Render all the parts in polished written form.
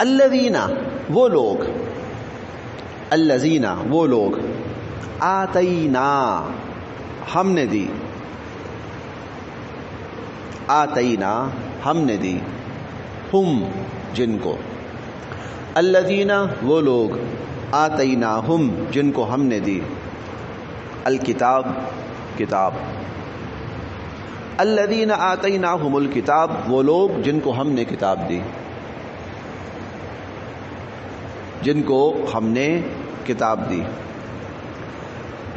الذین وہ لوگ، الذین وہ لوگ، آتینا ہم نے دی، آتینا ہم نے دی، ہم جن کو، الذین وہ لوگ، آتیناہم جن کو ہم نے دی، الکتاب کتاب، الذین آتیناہم الکتاب وہ لوگ جن کو ہم نے کتاب دی، جن کو ہم نے کتاب دی،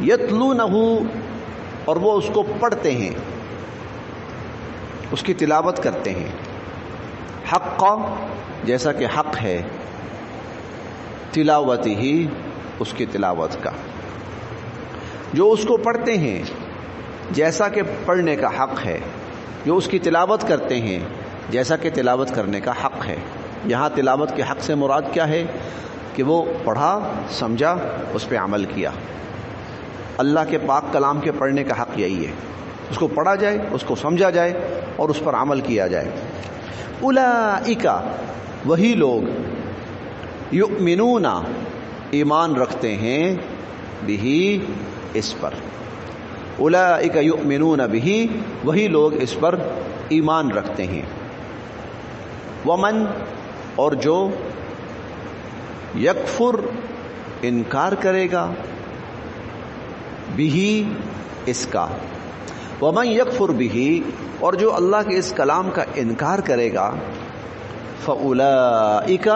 یتلونہ اور وہ اس کو پڑھتے ہیں، اس کی تلاوت کرتے ہیں، حق جیسا کہ حق ہے، تلاوت ہی اس کی تلاوت کا، جو اس کو پڑھتے ہیں جیسا کہ پڑھنے کا حق ہے، جو اس کی تلاوت کرتے ہیں جیسا کہ تلاوت کرنے کا حق ہے۔ یہاں تلاوت کے حق سے مراد کیا ہے کہ وہ پڑھا، سمجھا، اس پہ عمل کیا۔ اللہ کے پاک کلام کے پڑھنے کا حق یہی ہے، اس کو پڑھا جائے، اس کو سمجھا جائے اور اس پر عمل کیا جائے۔ اولئک وہی لوگ، یؤمنون ایمان رکھتے ہیں، بہی اس پر، اولئک یؤمنون بہی وہی لوگ اس پر ایمان رکھتے ہیں۔ ومن اور جو یکفر انکار کرے گا، بہی اس کا، ومن یکفر بہی اور جو اللہ کے اس کلام کا انکار کرے گا، فاولئک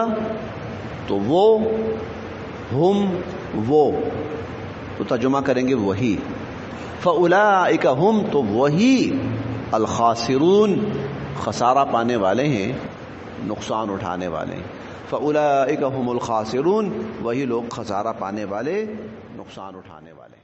تو وہ، ہم وہ، تو ترجمہ کریں گے وہی، فاولئک ہم تو وہی، الخاسرون خسارہ پانے والے ہیں، نقصان اٹھانے والے ہیں، فاولئک ہم الخاسرون وہی لوگ خسارہ پانے والے، نقصان اٹھانے والے۔